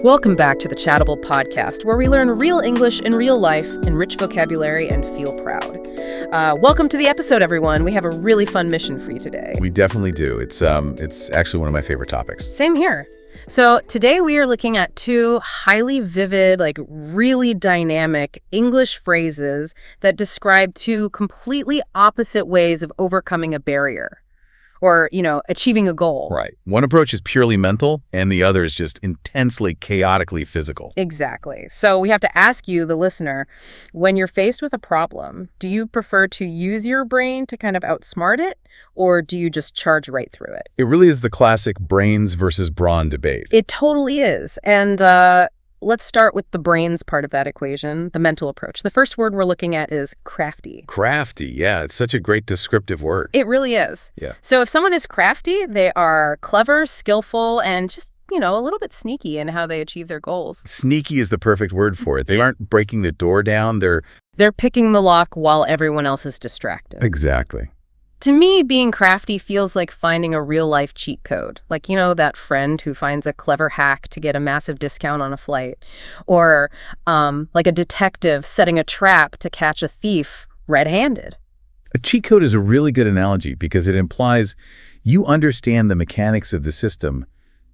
Welcome back to the Chattable podcast, where we learn real English in real life, enrich vocabulary, and feel proud. Welcome to the episode, everyone. We have a really fun mission for you today. We definitely do. It's actually one of my favorite topics. Same here. So today we are looking at two highly vivid, really dynamic English phrases that describe two completely opposite ways of overcoming a barrier. Or, achieving a goal. Right. One approach is purely mental, and the other is just intensely, chaotically physical. Exactly. So we have to ask you, the listener, when you're faced with a problem, do you prefer to use your brain to kind of outsmart it, or do you just charge right through it? It really is the classic brains versus brawn debate. It totally is. And let's start with the brains part of that equation, the mental approach. The first word we're looking at is crafty. Crafty, yeah. It's such a great descriptive word. It really is. Yeah. So if someone is crafty, they are clever, skillful, and just, a little bit sneaky in how they achieve their goals. Sneaky is the perfect word for it. They aren't breaking the door down. They're picking the lock while everyone else is distracted. Exactly. To me, being crafty feels like finding a real-life cheat code. Like, that friend who finds a clever hack to get a massive discount on a flight. Or like a detective setting a trap to catch a thief red-handed. A cheat code is a really good analogy because it implies you understand the mechanics of the system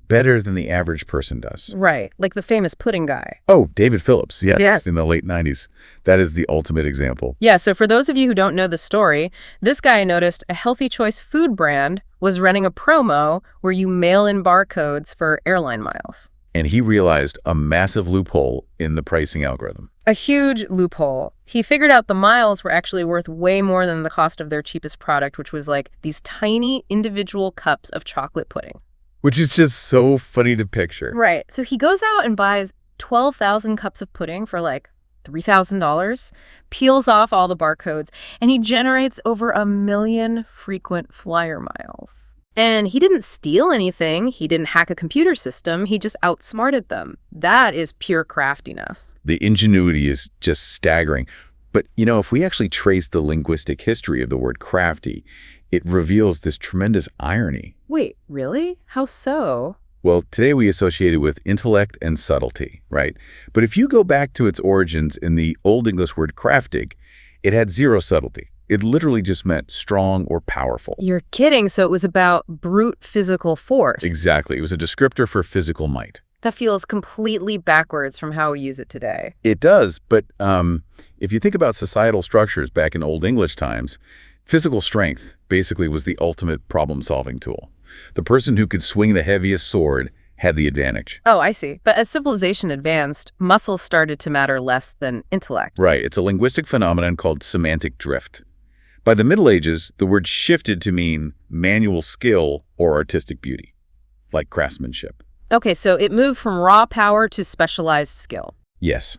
better than the average person does. Right, like the famous pudding guy. Oh, David Phillips, Yes. In the late 90s. That is the ultimate example. Yeah, so for those of you who don't know the story, this guy noticed a Healthy Choice food brand was running a promo where you mail in barcodes for airline miles. And he realized a massive loophole in the pricing algorithm. A huge loophole. He figured out the miles were actually worth way more than the cost of their cheapest product, which was like these tiny individual cups of chocolate pudding. Which is just so funny to picture. Right. So he goes out and buys 12,000 cups of pudding for $3,000, peels off all the barcodes, and he generates over 1 million frequent flyer miles. And he didn't steal anything. He didn't hack a computer system. He just outsmarted them. That is pure craftiness. The ingenuity is just staggering. But, if we actually trace the linguistic history of the word crafty, it reveals this tremendous irony. Wait, really? How so? Well, today we associate it with intellect and subtlety, right? But if you go back to its origins in the Old English word craftig, it had zero subtlety. It literally just meant strong or powerful. You're kidding. So it was about brute physical force. Exactly. It was a descriptor for physical might. That feels completely backwards from how we use it today. It does, but if you think about societal structures back in Old English times, physical strength basically was the ultimate problem-solving tool. The person who could swing the heaviest sword had the advantage. Oh, I see. But as civilization advanced, muscles started to matter less than intellect. Right. It's a linguistic phenomenon called semantic drift. By the Middle Ages, the word shifted to mean manual skill or artistic beauty, like craftsmanship. Okay, so it moved from raw power to specialized skill. Yes.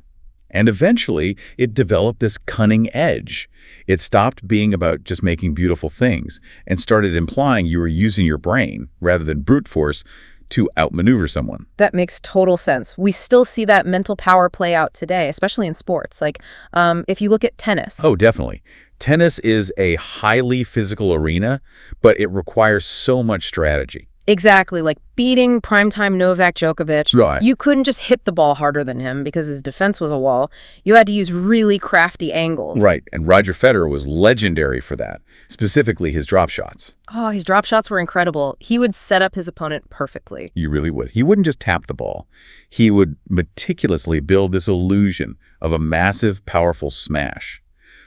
And eventually, it developed this cunning edge. It stopped being about just making beautiful things and started implying you were using your brain, rather than brute force, to outmaneuver someone. That makes total sense. We still see that mental power play out today, especially in sports. If you look at tennis. Oh, definitely. Tennis is a highly physical arena, but it requires so much strategy. Exactly, like beating primetime Novak Djokovic. Right. You couldn't just hit the ball harder than him because his defense was a wall. You had to use really crafty angles. Right, and Roger Federer was legendary for that, specifically his drop shots. Oh, his drop shots were incredible. He would set up his opponent perfectly. You really would. He wouldn't just tap the ball. He would meticulously build this illusion of a massive, powerful smash.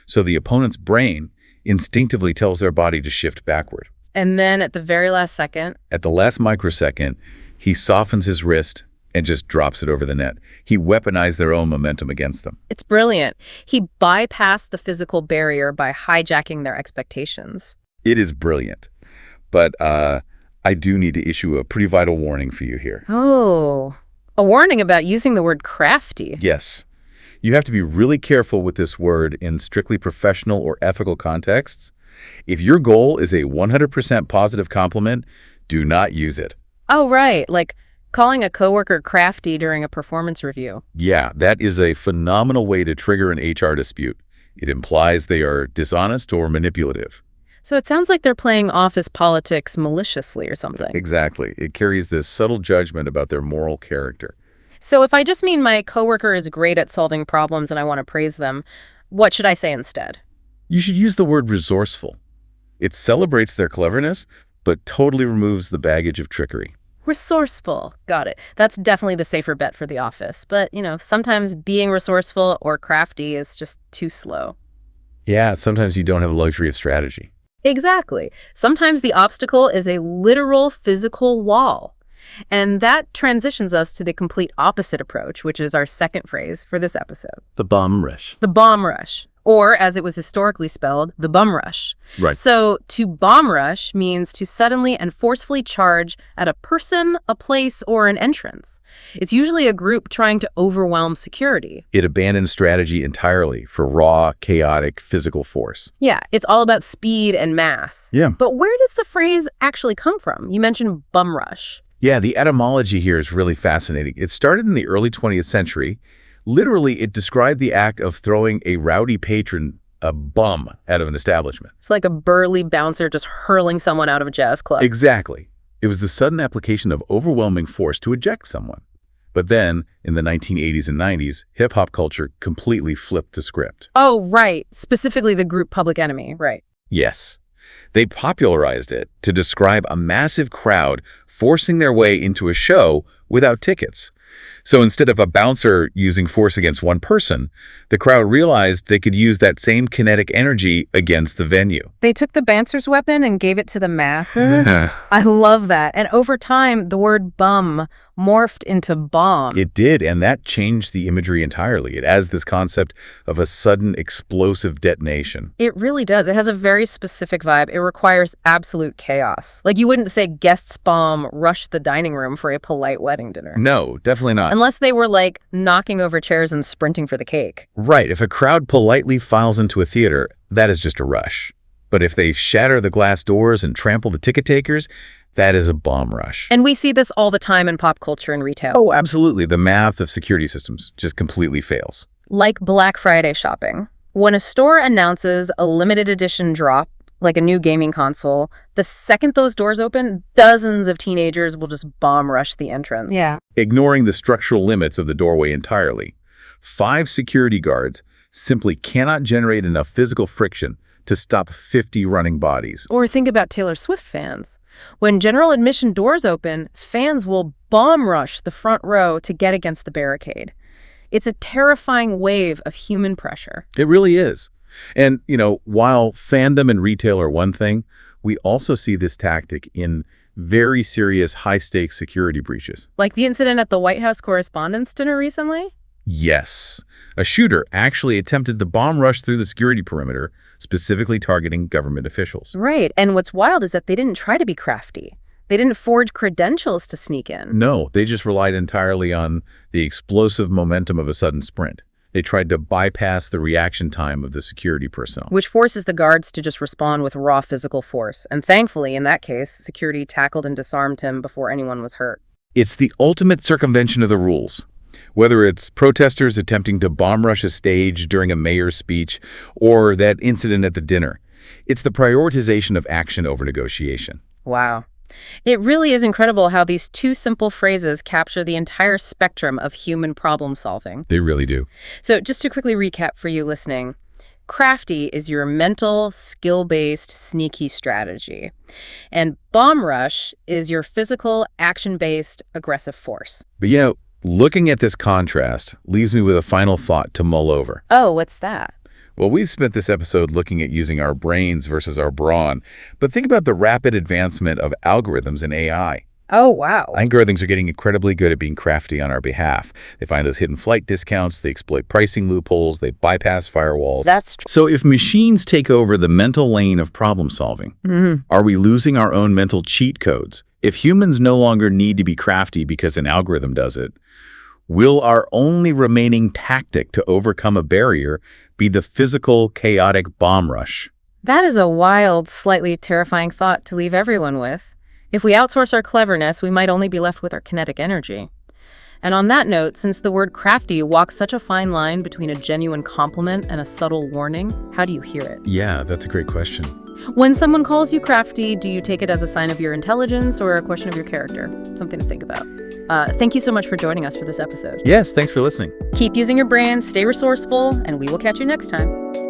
So the opponent's brain instinctively tells their body to shift backward. And then at the very last second... At the last microsecond, he softens his wrist and just drops it over the net. He weaponized their own momentum against them. It's brilliant. He bypassed the physical barrier by hijacking their expectations. It is brilliant. But I do need to issue a pretty vital warning for you here. Oh, a warning about using the word crafty. Yes. You have to be really careful with this word in strictly professional or ethical contexts. If your goal is a 100% positive compliment, do not use it. Oh, right. Like calling a coworker crafty during a performance review. Yeah, that is a phenomenal way to trigger an HR dispute. It implies they are dishonest or manipulative. So it sounds like they're playing office politics maliciously or something. Exactly. It carries this subtle judgment about their moral character. So if I just mean my coworker is great at solving problems and I want to praise them, what should I say instead? You should use the word resourceful. It celebrates their cleverness, but totally removes the baggage of trickery. Resourceful. Got it. That's definitely the safer bet for the office. But, sometimes being resourceful or crafty is just too slow. Yeah, sometimes you don't have the luxury of strategy. Exactly. Sometimes the obstacle is a literal physical wall. And that transitions us to the complete opposite approach, which is our second phrase for this episode. The bomb rush. The bomb rush. Or, as it was historically spelled, the bum rush. Right. So, to bomb rush means to suddenly and forcefully charge at a person, a place, or an entrance. It's usually a group trying to overwhelm security. It abandons strategy entirely for raw, chaotic, physical force. Yeah, it's all about speed and mass. Yeah. But where does the phrase actually come from? You mentioned bum rush. Yeah, the etymology here is really fascinating. It started in the early 20th century. Literally, it described the act of throwing a rowdy patron, a bum, out of an establishment. It's like a burly bouncer just hurling someone out of a jazz club. Exactly. It was the sudden application of overwhelming force to eject someone. But then, in the 1980s and 90s, hip-hop culture completely flipped the script. Oh, right. Specifically the group Public Enemy, right. Yes. They popularized it to describe a massive crowd forcing their way into a show without tickets. So instead of a bouncer using force against one person, the crowd realized they could use that same kinetic energy against the venue. They took the bouncer's weapon and gave it to the masses. I love that. And over time, the word bum morphed into bomb. It did, and that changed the imagery entirely. It adds this concept of a sudden explosive detonation. It really does. It has a very specific vibe. It requires absolute chaos. Like you wouldn't say guests bomb rushed the dining room for a polite wedding dinner. No, definitely not. Unless they were like knocking over chairs and sprinting for the cake. Right. If a crowd politely files into a theater, that is just a rush. But if they shatter the glass doors and trample the ticket takers, that is a bomb rush. And we see this all the time in pop culture and retail. Oh, absolutely. The math of security systems just completely fails. Like Black Friday shopping. When a store announces a limited edition drop, like a new gaming console, the second those doors open, dozens of teenagers will just bomb rush the entrance. Yeah. Ignoring the structural limits of the doorway entirely. 5 security guards simply cannot generate enough physical friction to stop 50 running bodies. Or think about Taylor Swift fans. When general admission doors open, fans will bomb rush the front row to get against the barricade. It's a terrifying wave of human pressure. It really is. And, while fandom and retail are one thing, we also see this tactic in very serious high-stakes security breaches. Like the incident at the White House Correspondents Dinner recently? Yes. A shooter actually attempted to bomb rush through the security perimeter, specifically targeting government officials. Right. And what's wild is that they didn't try to be crafty. They didn't forge credentials to sneak in. No, they just relied entirely on the explosive momentum of a sudden sprint. They tried to bypass the reaction time of the security personnel. Which forces the guards to just respond with raw physical force. And thankfully, in that case, security tackled and disarmed him before anyone was hurt. It's the ultimate circumvention of the rules. Whether it's protesters attempting to bomb rush a stage during a mayor's speech or that incident at the dinner, it's the prioritization of action over negotiation. Wow. It really is incredible how these two simple phrases capture the entire spectrum of human problem solving. They really do. So just to quickly recap for you listening, Crafty is your mental, skill-based, sneaky strategy. And bomb rush is your physical, action-based, aggressive force. But looking at this contrast leaves me with a final thought to mull over. Oh, what's that? Well, we've spent this episode looking at using our brains versus our brawn, but think about the rapid advancement of algorithms and AI. Oh, wow. Algorithms are getting incredibly good at being crafty on our behalf. They find those hidden flight discounts, they exploit pricing loopholes, they bypass firewalls. That's true. So if machines take over the mental lane of problem solving, are we losing our own mental cheat codes? If humans no longer need to be crafty because an algorithm does it, will our only remaining tactic to overcome a barrier be the physical, chaotic bomb rush? That is a wild, slightly terrifying thought to leave everyone with. If we outsource our cleverness, we might only be left with our kinetic energy. And on that note, since the word crafty walks such a fine line between a genuine compliment and a subtle warning, how do you hear it? Yeah, that's a great question. When someone calls you crafty, do you take it as a sign of your intelligence or a question of your character? Something to think about. Thank you so much for joining us for this episode. Yes, thanks for listening. Keep using your brain, stay resourceful, and we will catch you next time.